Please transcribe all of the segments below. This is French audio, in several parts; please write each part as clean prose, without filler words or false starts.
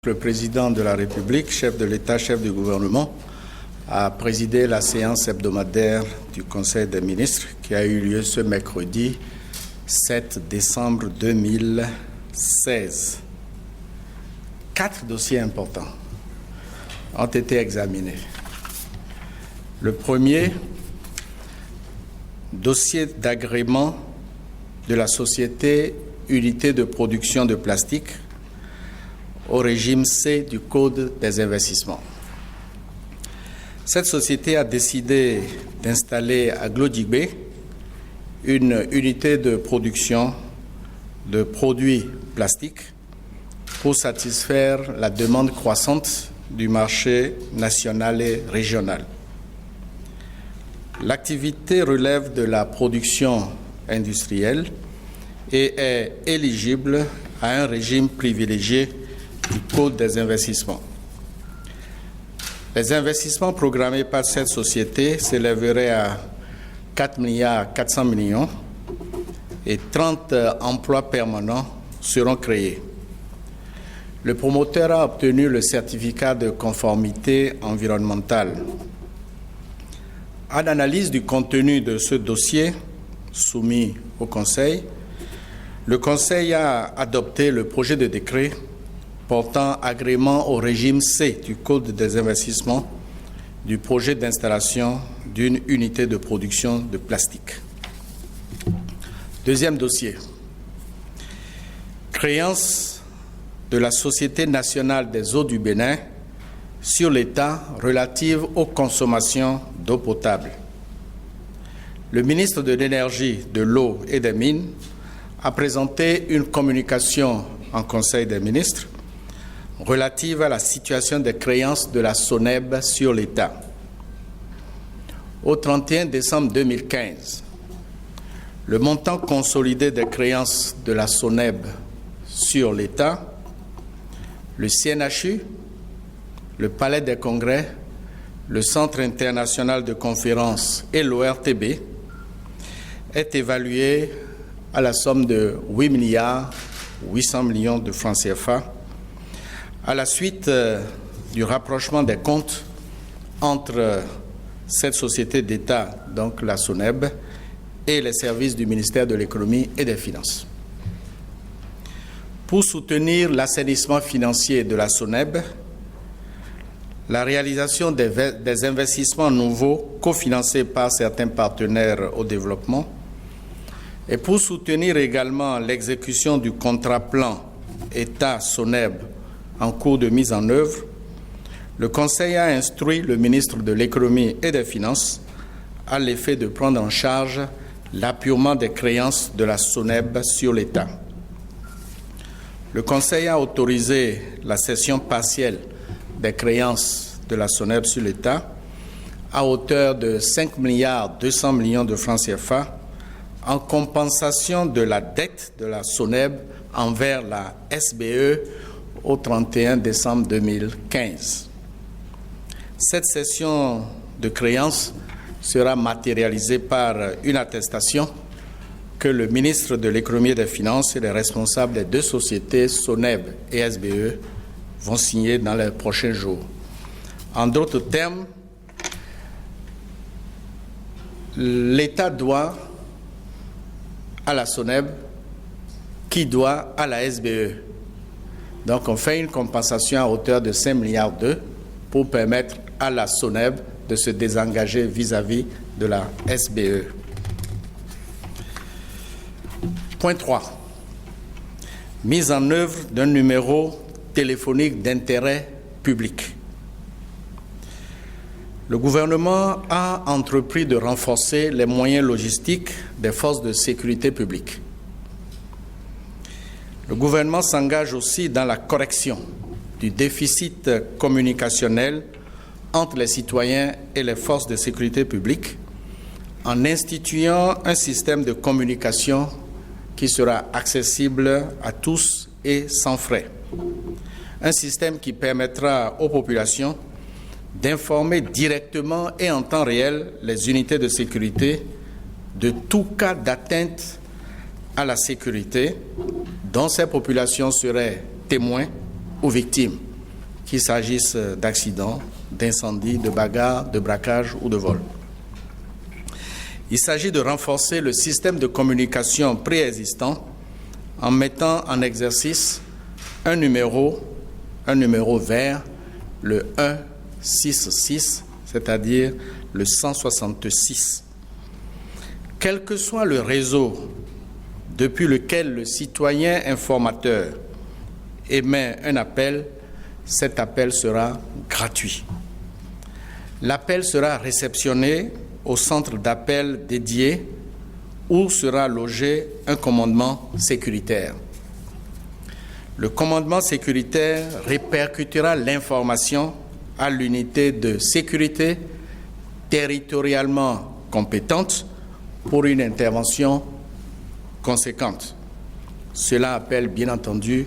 Le président de la République, chef de l'État, chef du gouvernement, a présidé la séance hebdomadaire du Conseil des ministres qui a eu lieu ce mercredi 7 décembre 2016. 4 dossiers importants ont été examinés. Le premier, dossier d'agrément de la société Unité de production de plastique au régime C du Code des investissements. Cette société a décidé d'installer à Glodjibé une unité de production de produits plastiques pour satisfaire la demande croissante du marché national et régional. L'activité relève de la production industrielle et est éligible à un régime privilégié du Code des investissements. Les investissements programmés par cette société s'élèveraient à 4,4 milliards et 30 emplois permanents seront créés. Le promoteur a obtenu le certificat de conformité environnementale. À l'analyse du contenu de ce dossier soumis au Conseil, le Conseil a adopté le projet de décret portant agrément au régime C du Code des investissements du projet d'installation d'une unité de production de plastique. Deuxième dossier, créance de la Société nationale des eaux du Bénin sur l'État relative aux consommations d'eau potable. Le ministre de l'Énergie, de l'Eau et des Mines a présenté une communication en Conseil des ministres relative à la situation des créances de la SONEB sur l'État. Au 31 décembre 2015, le montant consolidé des créances de la SONEB sur l'État, le CNHU, le Palais des Congrès, le Centre international de conférences et l'ORTB est évalué à la somme de 8 milliards 800 millions de francs CFA à la suite du rapprochement des comptes entre cette société d'État, donc la SONEB, et les services du ministère de l'Économie et des Finances. Pour soutenir l'assainissement financier de la SONEB, la réalisation des investissements nouveaux cofinancés par certains partenaires au développement et pour soutenir également l'exécution du contrat plan État-SONEB en cours de mise en œuvre, le Conseil a instruit le ministre de l'Économie et des Finances à l'effet de prendre en charge l'appurement des créances de la SONEB sur l'État. Le Conseil a autorisé la cession partielle des créances de la SONEB sur l'État à hauteur de 5 milliards 200 millions de francs CFA en compensation de la dette de la SONEB envers la SBE au 31 décembre 2015. Cette cession de créances sera matérialisée par une attestation que le ministre de l'Économie et des Finances et les responsables des deux sociétés, SONEB et SBE, vont signer dans les prochains jours. En d'autres termes, l'État doit à la SONEB qui doit à la SBE. Donc on fait une compensation à hauteur de 5 milliards pour permettre à la SONEB de se désengager vis-à-vis de la SBE. Point 3. Mise en œuvre d'un numéro téléphonique d'intérêt public. Le gouvernement a entrepris de renforcer les moyens logistiques des forces de sécurité publique. Le gouvernement s'engage aussi dans la correction du déficit communicationnel entre les citoyens et les forces de sécurité publique en instituant un système de communication qui sera accessible à tous et sans frais. Un système qui permettra aux populations d'informer directement et en temps réel les unités de sécurité de tout cas d'atteinte à la sécurité dont ces populations seraient témoins ou victimes. qu'il s'agisse d'accidents, d'incendies, de bagarres, de braquages ou de vols. Il s'agit de renforcer le système de communication préexistant en mettant en exercice un numéro vert, le 166, c'est-à-dire le 166. Quel que soit le réseau depuis lequel le citoyen informateur émet un appel, cet appel sera gratuit. L'appel sera réceptionné au centre d'appel dédié où sera logé un commandement sécuritaire. Le commandement sécuritaire répercutera l'information à l'unité de sécurité territorialement compétente pour une intervention conséquente. Cela appelle bien entendu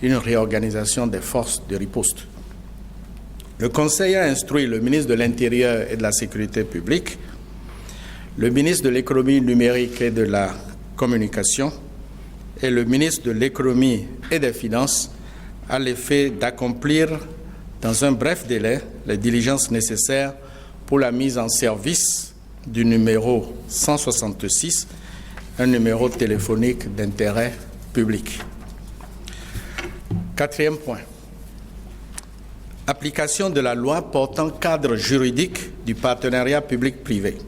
une réorganisation des forces de riposte. Le Conseil a instruit le ministre de l'Intérieur et de la Sécurité publique, le ministre de l'Économie numérique et de la Communication et le ministre de l'Économie et des Finances à l'effet d'accomplir dans un bref délai les diligences nécessaires pour la mise en service du numéro 166, un numéro téléphonique d'intérêt public. Quatrième point. Application de la loi portant cadre juridique du partenariat public-privé.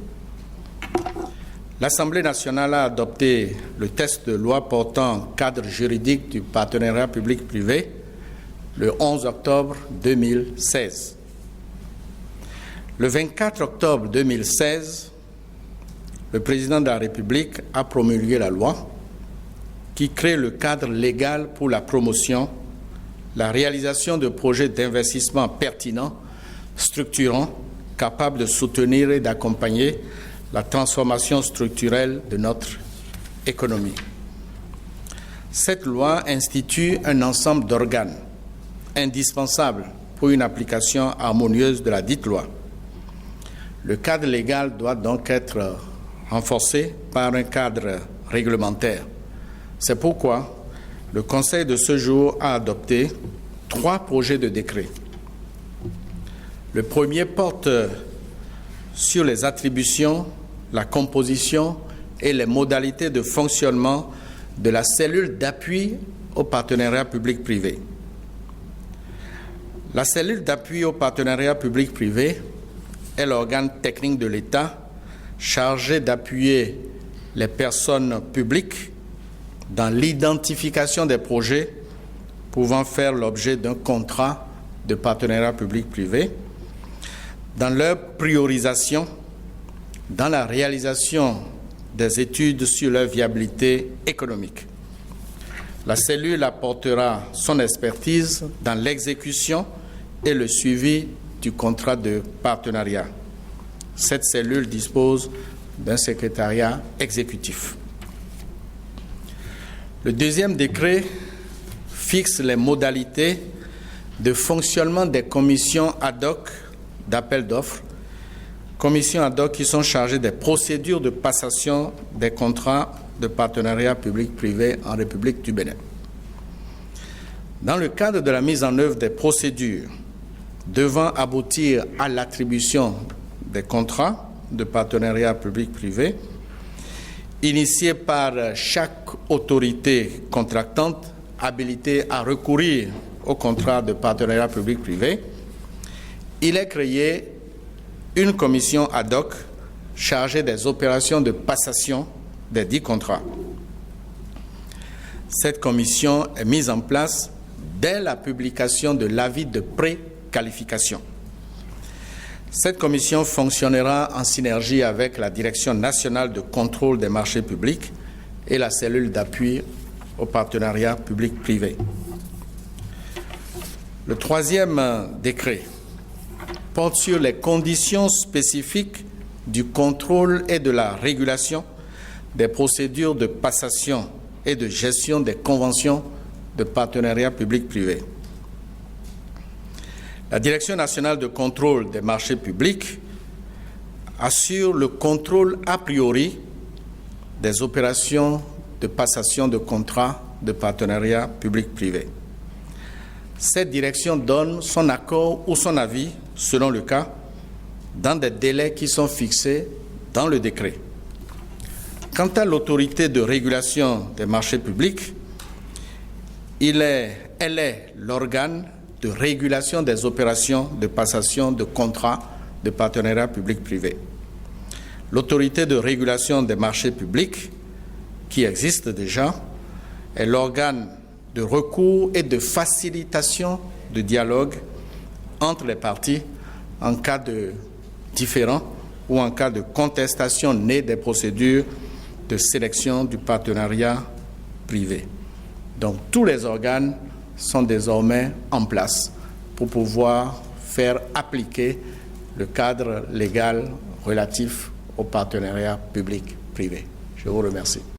L'Assemblée nationale a adopté le texte de loi portant cadre juridique du partenariat public-privé le 11 octobre 2016. Le 24 octobre 2016, le président de la République a promulgué la loi qui crée le cadre légal pour la promotion, la réalisation de projets d'investissement pertinents, structurants, capables de soutenir et d'accompagner la transformation structurelle de notre économie. Cette loi institue un ensemble d'organes indispensables pour une application harmonieuse de la dite loi. Le cadre légal doit donc être renforcé par un cadre réglementaire. C'est pourquoi le Conseil de ce jour a adopté 3 projets de décret. Le premier porte sur les attributions, la composition et les modalités de fonctionnement de la cellule d'appui au partenariat public-privé. La cellule d'appui au partenariat public-privé est l'organe technique de l'État chargé d'appuyer les personnes publiques dans l'identification des projets pouvant faire l'objet d'un contrat de partenariat public-privé, dans leur priorisation, dans la réalisation des études sur leur viabilité économique. La cellule apportera son expertise dans l'exécution et le suivi du contrat de partenariat. Cette cellule dispose d'un secrétariat exécutif. Le deuxième décret fixe les modalités de fonctionnement des commissions ad hoc d'appel d'offres, commissions ad hoc qui sont chargées des procédures de passation des contrats de partenariat public-privé en République du Bénin. Dans le cadre de la mise en œuvre des procédures devant aboutir à l'attribution des contrats de partenariat public-privé, initiés par chaque autorité contractante habilitée à recourir au contrat de partenariat public-privé, il est créé une commission ad hoc chargée des opérations de passation des 10 contrats. Cette commission est mise en place dès la publication de l'avis de préqualification. Cette commission fonctionnera en synergie avec la Direction nationale de contrôle des marchés publics et la cellule d'appui au partenariat public-privé. Le troisième décret porte sur les conditions spécifiques du contrôle et de la régulation des procédures de passation et de gestion des conventions de partenariat public-privé. La Direction nationale de contrôle des marchés publics assure le contrôle a priori des opérations de passation de contrats de partenariat public-privé. Cette direction donne son accord ou son avis, selon le cas, dans des délais qui sont fixés dans le décret. Quant à l'autorité de régulation des marchés publics, elle est l'organe de régulation des opérations de passation de contrats de partenariat public-privé. L'autorité de régulation des marchés publics, qui existe déjà, est l'organe de recours et de facilitation de dialogue entre les parties en cas de différend ou en cas de contestation née des procédures de sélection du partenariat privé. Donc tous les organes sont désormais en place pour pouvoir faire appliquer le cadre légal relatif au partenariat public-privé. Je vous remercie.